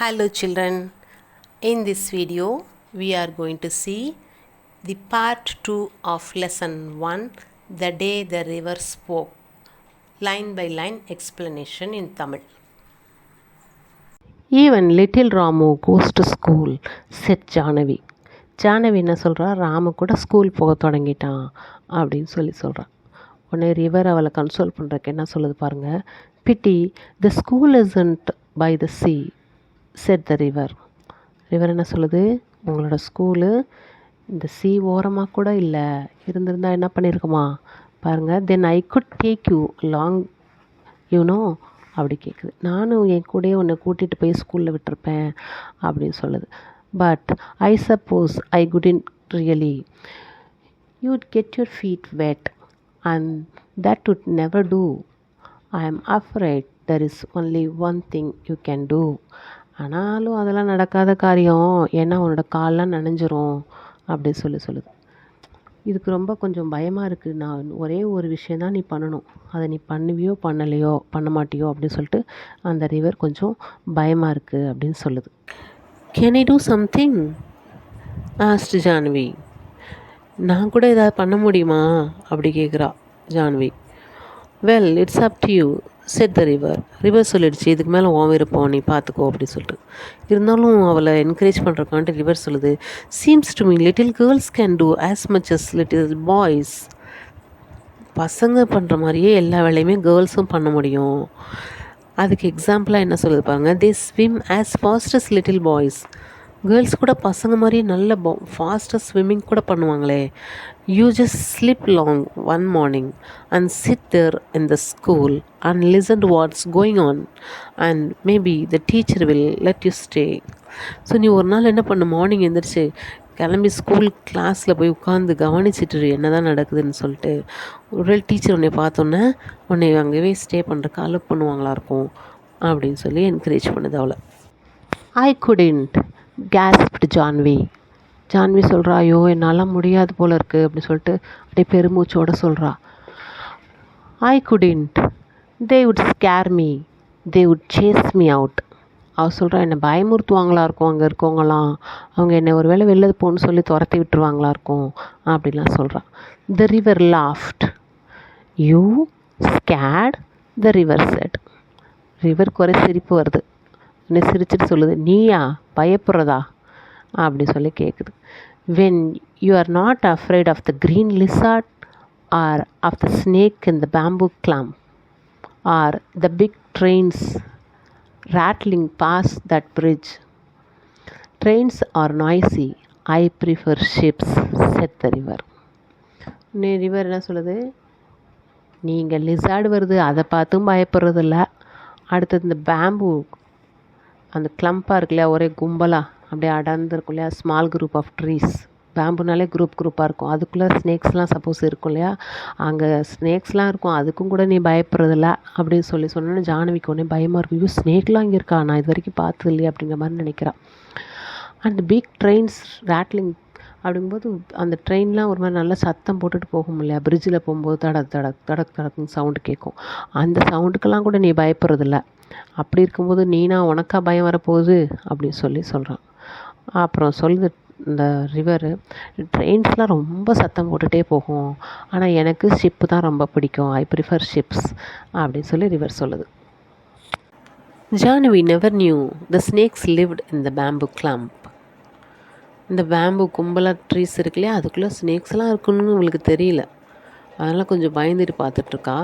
Hello children, in this video we are going to see the part 2 of lesson 1, The Day the River Spoke, line by line explanation in Tamil. Even little Ramu goes to school, said Janavi. Jahnavi என்ன சொல்கிறா, ராமு கூட school போக தொடங்கிட்டான் அப்படின்னு சொல்கிறா. உடனே river அவளை console பண்ணுறக்கு என்ன சொல்லுது பாருங்கள். Pity the school isn't by the sea said the river. River என்ன சொல்லுது, உங்களோட ஸ்கூலு இந்த சி ஓரமாக கூட இல்லை, இருந்திருந்தால் என்ன பண்ணியிருக்குமா பாருங்கள். Then I could take you long you know அப்படி கேட்குது. நானும் என் கூடயே உன்னை கூட்டிகிட்டு போய் ஸ்கூலில் விட்டுருப்பேன் அப்படின்னு சொல்லுது. But I suppose I couldn't really. You'd get your feet wet and that would never do. I am afraid there is only one thing you can do. ஆனாலும் அதெல்லாம் நடக்காத காரியம், ஏன்னா உன்னோட கால்லாம் நனைஞ்சிரும் அப்படி சொல்லுது. இதுக்கு ரொம்ப கொஞ்சம் பயமாக இருக்குது. நான் ஒரே ஒரு விஷயந்தான் நீ பண்ணணும், அதை நீ பண்ணுவியோ பண்ணலையோ பண்ண மாட்டியோ அப்படின்னு சொல்லிட்டு அந்த ரிவர் கொஞ்சம் பயமாக இருக்குது அப்படின்னு சொல்லுது. Can I do something asked Janhvi. நான் கூட ஏதாவது பண்ண முடியுமா அப்படி கேட்குறா Janhvi. Well it's up to you said the river. River சொல்லிடுச்சு, இதுக்கு மேலே உன் விருப்பம், நீ பார்த்துக்கோ அப்படின்னு சொல்லிட்டு. இருந்தாலும் அவளை என்கரேஜ் பண்ணுறக்கான்ட்டு ரிவர் சொல்லுது, seems to me little girls can do as much as little boys. பசங்க பண்ணுற மாதிரியே எல்லா வேலையுமே கேர்ள்ஸும் பண்ண முடியும். அதுக்கு எக்ஸாம்பிளாக என்ன சொல்லுது பாருங்க, they swim as fast as little boys. Girls கூட பசங்க மாதிரி நல்ல ஃபாஸ்டஸ்ட் ஸ்விம்மிங் கூட பண்ணுவாங்களே. You just slip long one morning and sit there in the school and listen to what's going on and maybe the teacher will let you stay. So நீ ஒரு நாள் என்ன பண்ணு, மார்னிங் எழுந்திரிச்சு கிளம்பி ஸ்கூல் கிளாஸில் போய் உட்காந்து கவனிச்சிட்டு என்ன தான் நடக்குதுன்னு சொல்லிட்டு ஒரு டீச்சர் உன்னை பார்த்தோன்னே உன்னை அங்கேயே ஸ்டே பண்ணுறக்கு அலோவ் பண்ணுவாங்களா இருக்கும் அப்படின்னு சொல்லி என்கரேஜ் பண்ணுது அவளை. ஐ குடன்ட் gasped ஜான்வி. ஜான்வி சொல்கிறா, ஐயோ என்னால் முடியாது போல இருக்குது அப்படின்னு சொல்லிட்டு அப்படியே பெருமூச்சோடு சொல்கிறா. I couldn't, they would scare me, they would chase me out. அவள் சொல்கிறா, என்னை பயமுறுத்துவாங்களா இருக்கும் அங்கே இருக்கவங்களாம், அவங்க என்னை ஒரு வேளை வெளில போகணுன்னு சொல்லி துரத்தி விட்டுருவாங்களா இருக்கும் அப்படின்லாம் சொல்கிறா. The river laughed. You scared, the river said. ரிவருக்கு ஒரே சிரிப்பு வருது. என்னை சிரிச்சிட்டு சொல்லுது, நீயா பயப்படுறதா அப்படி சொல்லி கேட்குது. When you are not afraid of the green lizard or of the snake in the bamboo clump or the big trains rattling past that bridge. Trains are noisy. I prefer ships, said the river. River என்ன சொல்லுது, நீங்கள் lizard வருது அதை பார்த்தும் பயப்படுறதில்ல, அடுத்தது இந்த bamboo அந்த கிளம்பாக இருக்கு இல்லையா, ஒரே கும்பலாக அப்படியே அடர்ந்துருக்கும் இல்லையா, ஸ்மால் குரூப் ஆஃப் ட்ரீஸ். பேம்புனாலே குரூப்பாக இருக்கும், அதுக்குள்ளே ஸ்னேக்ஸ்லாம் சப்போஸ் இருக்கும் இல்லையா, அங்கே ஸ்னேக்ஸ்லாம் இருக்கும், அதுக்கும் கூட நீ பயப்படுறதில்ல அப்படின்னு சொன்னோன்னு ஜானவிக்கு ஒன்றே பயமாக இருக்கும். ஐயோ ஸ்னேக்லாம் இங்கே இருக்கா, நான் இது வரைக்கும் பார்த்தது இல்லையா அப்படிங்கிற மாதிரி நினைக்கிறான். அண்ட் பிக் ட்ரெயின்ஸ் ரேட்லிங் அப்படிங்கும்போது அந்த ட்ரெயின்லாம் ஒரு மாதிரி நல்லா சத்தம் போட்டுட்டு போகும் இல்லையா, பிரிட்ஜில் போகும்போது தடக்குன்னு சவுண்டு கேட்கும், அந்த சவுண்டுக்கெல்லாம் கூட நீ பயப்படுறதில்ல, அப்படி இருக்கும்போது நீனா உனக்கா பயம் வரப்போகுது அப்படின்னு சொல்கிறான். அப்புறம் சொல்லுது இந்த ரிவரு, ட்ரெயின்ஸ்லாம் ரொம்ப சத்தம் போட்டுகிட்டே போகும், ஆனால் எனக்கு ஷிப்பு தான் ரொம்ப பிடிக்கும், ஐ ப்ரிஃபர் ஷிப்ஸ் அப்படின்னு சொல்லி ரிவர் சொல்லுது. ஜான்வி நெவர் நியூ த ஸ்னேக்ஸ் லிவ்ட் இன் த பேம்பு கிளம்ப். இந்த பேம்பு கும்பலாக ட்ரீஸ் இருக்கு இல்லையா, அதுக்குள்ளே ஸ்னேக்ஸ்லாம் இருக்குன்னு உங்களுக்கு தெரியல, அதனால் கொஞ்சம் பயந்துட்டு பார்த்துட்ருக்கா.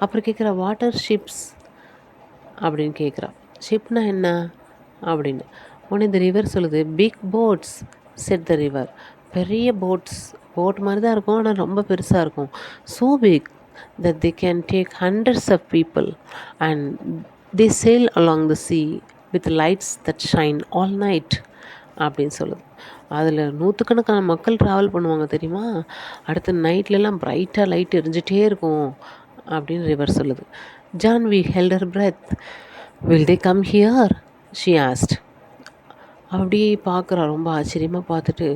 அப்புறம் கேட்குறா, வாட்டர் ஷிப்ஸ் அப்படின்னு கேட்குறா. ஷிப்னா என்ன அப்படின்னு. உடனே இந்த ரிவர் சொல்லுது, big boats said the river. பெரிய போட் மாதிரி தான் இருக்கும், ஆனால் ரொம்ப பெருசாக இருக்கும். So big that they can take hundreds of people and they sail along the sea with lights that shine all night அப்படின்னு சொல்லுது. அதில் நூற்றுக்கணக்கான மக்கள் ட்ராவல் பண்ணுவாங்க தெரியுமா, அடுத்த நைட்லலாம் ப்ரைட்டாக லைட் எரிஞ்சிட்டே இருக்கும் அப்படின்னு ரிவர் சொல்லுது. Janhvi held her breath. Will they come here? she asked. அப்படியே பார்க்குறா, ரொம்ப ஆச்சரியமாக பார்த்துட்டு,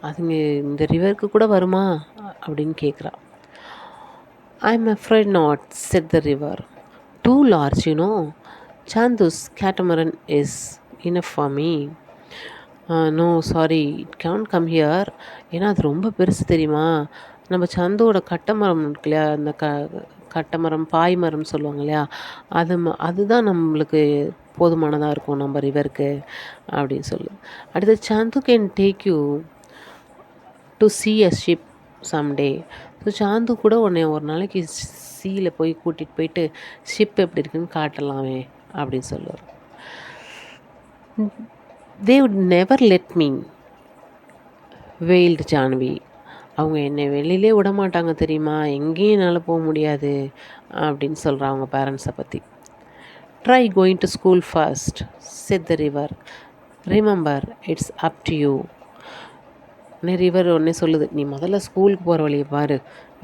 அதுங்க இந்த ரிவருக்கு கூட வருமா அப்படின்னு கேட்குறா. I'm afraid not, said the river. Too large, you know. Chandu's catamaran is enough for me. No sorry, it can't come here. ஏன்னா அது ரொம்ப பெருசு தெரியுமா. நம்ம சந்துவோட கட்டமரம் இருக்கு இல்லையா, அந்த கட்டமரம் பாய் மரம் சொல்லுவாங்க இல்லையா, அதுதான் நம்மளுக்கு போதுமானதாக இருக்கும் நம்ம ரிவருக்கு அப்படின்னு சொல்லு. அடுத்து Chandu can take you to see a ship someday. So Santhu கூட உன்னை ஒரு நாளைக்கு சீயில் போய் கூட்டிகிட்டு போயிட்டு ஷிப் எப்படி இருக்குன்னு காட்டலாமே அப்படின்னு சொல்லுவார். they would never let me, wailed Janhvi. அவங்க என்னை வெளியிலே விட மாட்டாங்க தெரியுமா, எங்கேயும் என்னால் போக முடியாது அப்படின்னு சொல்கிறாங்க அவங்க பேரண்ட்ஸை பற்றி. Try going to school first, said the river. remember it's up to you. River ஒன்றே சொல்லுது, நீ முதல்ல ஸ்கூலுக்கு போகிற வழியை பாரு,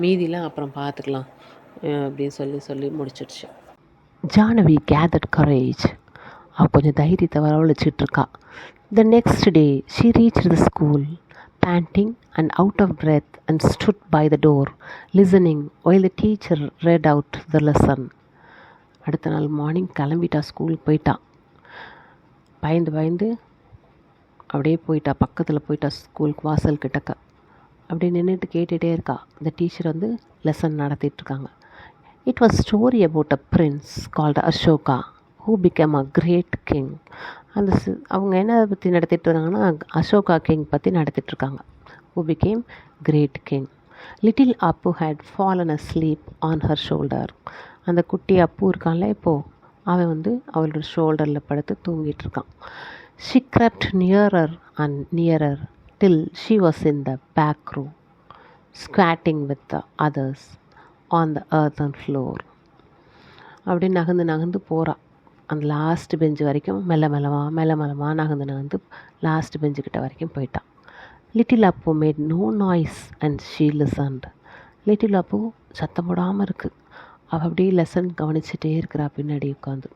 மீதிலாம் அப்புறம் பார்த்துக்கலாம் அப்படின்னு சொல்லி முடிச்சிடுச்சு. Jahnavi gathered courage. அவள் கொஞ்சம் தைரியத்தை வரவழைச்சிட்டு இருக்கா. The next day she reached the school, panting and out of breath, and stood by the door, listening while the teacher read out the lesson. அடுத்த நாள் மார்னிங் கிளம்பிட்டா, ஸ்கூலுக்கு போயிட்டா. பயந்து அப்படியே போயிட்டா, பக்கத்தில் போயிட்டா ஸ்கூலுக்கு வாசல் கிட்டக்க. அப்படியே நின்றுட்டு கேட்டுகிட்டே இருக்கா. இந்த டீச்சர் வந்து லெசன் நடத்திட்டுருக்காங்க. It was story about a prince called Ashoka who became a great king. அந்த அவங்க என்ன பற்றி நடத்திட்டு இருக்காங்கன்னா, அசோகா கிங் பற்றி நடத்திட்டுருக்காங்க. who became great king. Little Appu had fallen asleep on her shoulder. அந்த குட்டி அப்பு இருக்கான்ல இப்போது, அவன் வந்து அவளோட ஷோல்டரில் படுத்து தூங்கிட்டு இருக்கான். She crept nearer and nearer till she was in the back row, squatting with the others on the earthen floor. அப்படி நகர்ந்து போகிறா. அந்த லாஸ்ட் பெஞ்சு வரைக்கும் மெல்ல மெல்லமாக நகர்ந்து லாஸ்ட் பெஞ்சுக்கிட்ட வரைக்கும் போயிட்டான். Little Appu made no noise and she listened. Little Appu சத்தம் போடாமல் இருக்குது. அவள் அப்படியே லெசன் கவனிச்சுட்டே இருக்கிறா பின்னாடி உட்காந்து.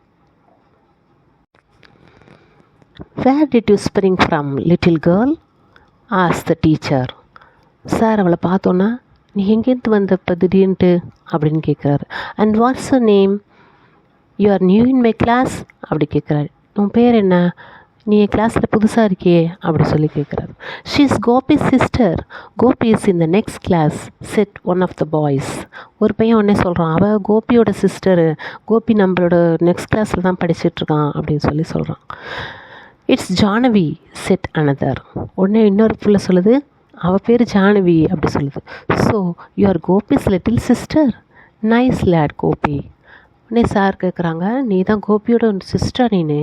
Where did you spring from, little girl? asked the teacher. Sir அவளை பார்த்தோன்னா, நீ எங்கேருந்து வந்தப்போ திடீர்னுட்டு அப்படின்னு கேட்குறாரு. And what's your name? You are new in my class அப்படி கேட்குறாரு. உன் பேர் என்ன? நீ என் கிளாஸில் புதுசாக இருக்கியே அப்படி சொல்லி கேட்குறாரு. She is Gopi sister. Gopi is in the next class, said one of the boys. ஒரு பையன் உடனே சொல்கிறான், அவள் கோபியோட சிஸ்டரு, கோபி நம்மளோட நெக்ஸ்ட் கிளாஸில் தான் படிச்சிட்ருக்கான் அப்படின்னு சொல்கிறான். It's Jahnavi, said another. உடனே இன்னொரு பிள்ளை சொல்லுது, அவள் பேர் ஜானவி அப்படி சொல்லுது. So you are Gopi's little sister. Nice lad Gopi. உடனே சார் கேட்குறாங்க, நீ தான் கோபியோட சிஸ்டர், நீனு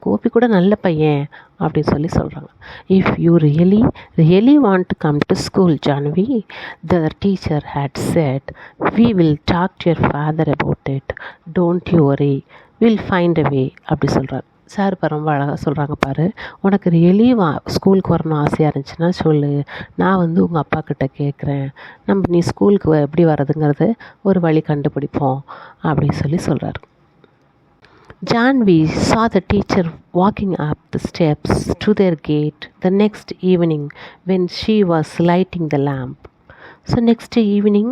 கோபி கூட நல்ல பையன் அப்படின்னு சொல்கிறாங்க. If you really want to come to school Janavi, the teacher had said, we will talk to your father about it, don't you worry, will find a way அப்படி சொல்கிறார். சார் இப்போ ரொம்ப அழகாக சொல்கிறாங்க பாரு, உனக்கு ரியலி ஸ்கூலுக்கு வரணும் ஆசையாக இருந்துச்சுன்னா சொல்லு, நான் வந்து உங்கள் அப்பா கிட்ட கேட்குறேன், நீ ஸ்கூலுக்கு எப்படி வர்றதுங்கிறது ஒரு வழி கண்டுபிடிப்போம் அப்படின்னு சொல்கிறார். Janvi saw the teacher walking up the steps to their gate the next evening when she was lighting the lamp. So next evening,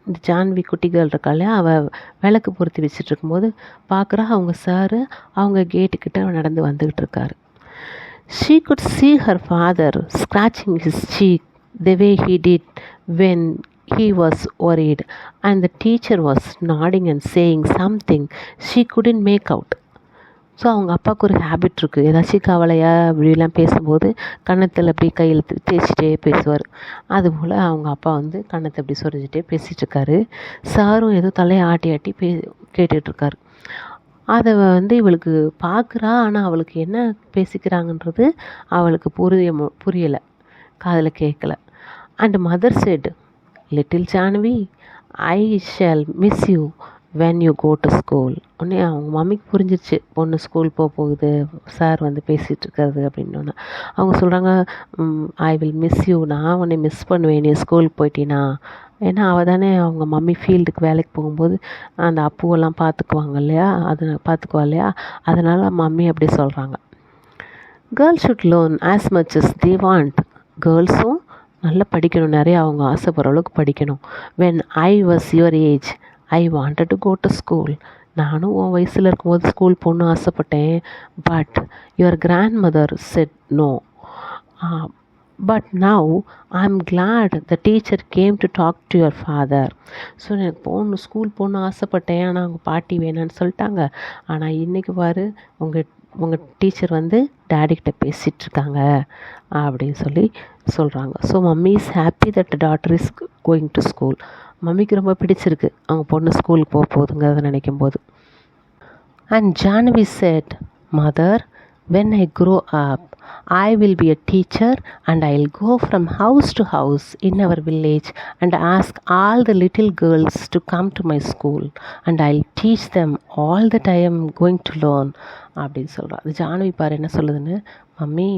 இந்த ஜான்வி குட்டிகள் இருக்காளே, அவள் விளக்கு பொருத்தி வச்சுட்டு இருக்கும்போது பார்க்குறா, அவங்க சாரு அவங்க கேட்டுக்கிட்ட நடந்து வந்துக்கிட்டு இருக்காரு. She could see her father scratching his cheek the way he did when he was worried, and the teacher was nodding and saying something she couldn't make out. So அவங்க அப்பாவுக்கு ஒரு ஹேபிட் இருக்குது, ஏதாச்சும் கவலையாக இப்படிலாம் பேசும்போது கன்னத்தில் அப்படி கையில் தேய்ச்சிட்டே பேசுவார். அதுபோல் அவங்க அப்பா வந்து கன்னத்தை அப்படி சொரிஞ்சிட்டே பேசிகிட்ருக்காரு. சாரும் ஏதோ தலையை ஆட்டி கேட்டுட்ருக்காரு. அதை வந்து இவளுக்கு பார்க்குறா, ஆனால் அவளுக்கு என்ன பேசிக்கிறாங்கன்றது அவளுக்கு புரியலை, காதில் கேட்கல. And mother set, little Janhvi, I shall miss you when you go to school. உடனே அவங்க மம்மிக்கு புரிஞ்சிருச்சு, பொண்ணு ஸ்கூல் போகுது, சார் வந்து பேசிகிட்டு இருக்கிறது அப்படின்னோன்னா. அவங்க சொல்கிறாங்க, ஐ வில் மிஸ் யூ, நான் உன்னை மிஸ் பண்ணுவேன் நீ ஸ்கூலுக்கு போயிட்டீன்னா. ஏன்னா அவள் தானே அவங்க மம்மி ஃபீல்டுக்கு வேலைக்கு போகும்போது அந்த அப்புவெல்லாம் பார்த்துக்குவா இல்லையா, அதனால் மம்மி அப்படி சொல்கிறாங்க. Girls should learn as much as they want. கேர்ள்ஸும் நல்லா படிக்கணும், நிறைய அவங்க ஆசைப்படுற அளவுக்கு படிக்கணும். when I was your age, I wanted to go to school. நானும் உன் வயசில் இருக்கும்போது ஸ்கூல் போகணுன்னு ஆசைப்பட்டேன். But your grandmother said no. But now I am glad the teacher came to talk to your father. So எனக்கு போகணும், school போகணுன்னு ஆசைப்பட்டேன். ஆனால் அவங்க பாட்டி வேணான்னு சொல்லிட்டாங்க. ஆனால் இன்றைக்கி பாரு, உங்கள் டீச்சர் வந்து டேடிக்கிட்ட பேசிகிட்ருக்காங்க அப்படின்னு சொல்லி சொல்கிறாங்க. So mummy is happy that daughter is going to school. மம்மிக்கு ரொம்ப பிடிச்சிருக்கு அவங்க பொண்ணு ஸ்கூலுக்கு போக போகுதுங்கிறத நினைக்கும் போது. And Jahnavi said, Mother, when I grow up, I will be a teacher and I'll go from house to house in our village and ask all the little girls to come to my school and I'll teach them all that I am going to learn. அப்படின்னு சொல்கிறா. அது ஜானவி பாரு என்ன சொல்லுதுன்னு. Mummy,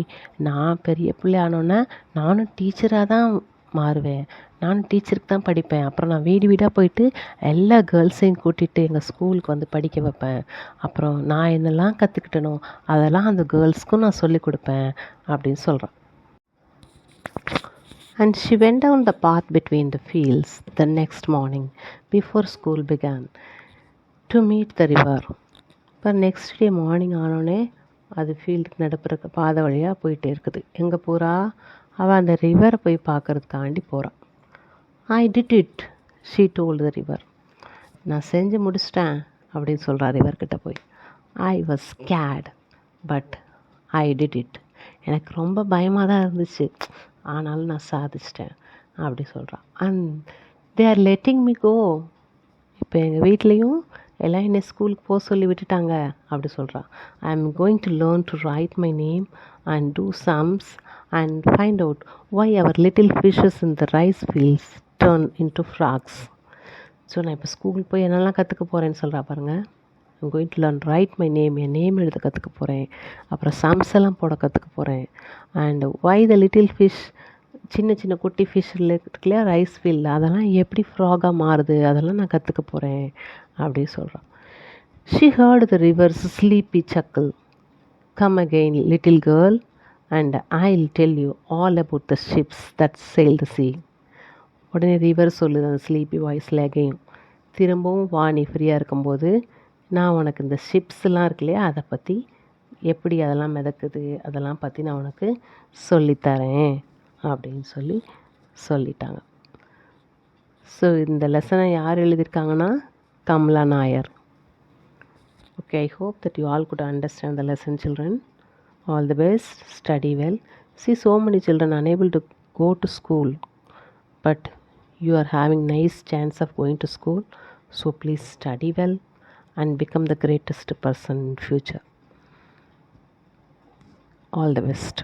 நான் பெரிய பிள்ளை ஆனோன்னே நானும் டீச்சராக தான் மாறுவேன், நானும் டீச்சருக்கு தான் படிப்பேன். அப்புறம் நான் வீடு வீடாக போயிட்டு எல்லா கேர்ள்ஸையும் கூட்டிகிட்டு எங்கள் ஸ்கூலுக்கு வந்து படிக்க வைப்பேன். அப்புறம் நான் என்னெல்லாம் கற்றுக்கிட்டனோ அதெல்லாம் அந்த கேர்ள்ஸ்க்கும் நான் சொல்லிக் கொடுப்பேன் அப்படின்னு சொல்கிறேன். And she went down the path between the fields the next morning before school began to meet the river. இப்போ நெக்ஸ்ட் டே மார்னிங் ஆனோடனே அது ஃபீல்டுக்கு நடப்புற பாதை வழியாக போயிட்டே இருக்குது. எங்கே போகிறா? அவள் அந்த ரிவரை போய் பார்க்கறதுக்காண்டி போகிறான். I did it, she told the river. நான் செஞ்சு முடிச்சிட்டேன் அப்படின்னு சொல்கிறா ரிவர்கிட்ட போய். I was scared but I did it. எனக்கு ரொம்ப பயமாக தான் இருந்துச்சு, ஆனாலும் நான் சாதிச்சிட்டேன் அப்படி சொல்கிறான். And they are letting me go. இப்போ எங்கள் வீட்லேயும் எல்லாம் என்னை ஸ்கூலுக்கு போக சொல்லி விட்டுட்டாங்க அப்படி சொல்கிறான். I am going to learn to write my name and do sums and find out why our little fishes in the rice fields turn into frogs. So நான் இப்போ ஸ்கூல் போய் என்னெல்லாம் கற்றுக்க போகிறேன்னு சொல்கிறா பாருங்கள். I'm going to learn write my name, என் name எழுத கற்றுக்க போகிறேன். அப்புறம் சம்ஸ் எல்லாம் போட கற்றுக்க போகிறேன். And why the little fish, சின்ன சின்ன குட்டி ஃபிஷ் இருக்குல்லையா ரைஸ் ஃபீல்டில், அதெல்லாம் எப்படி ஃப்ராகாக மாறுது அதெல்லாம் நான் கற்றுக்க போகிறேன் அப்படி சொல்கிறான். She hurt the reverse sleepy suckle. Come again little girl and I'll tell you all about the ships that sail the sea. உடனே ரிவர் சொல்லுது அந்த ஸ்லீப்பி வாய்ஸில் அகையும், திரும்பவும் வா, நீ ஃப்ரீயாக இருக்கும்போது நான் உனக்கு இந்த ஷிப்ஸ்லாம் இருக்கு இல்லையா அதை பற்றி எப்படி அதெல்லாம் மிதக்குது அதெல்லாம் பற்றி நான் உனக்கு சொல்லித்தரேன் அப்படின்னு சொல்லிட்டாங்க. ஸோ இந்த லெசனை யார் எழுதியிருக்காங்கன்னா Kamala Nair. Okay, I hope that you all could understand the lesson, children. All the best, study well. See, so many children unable to go to school, but you are having nice chance of going to school. So please study well and become the greatest person in future. All the best.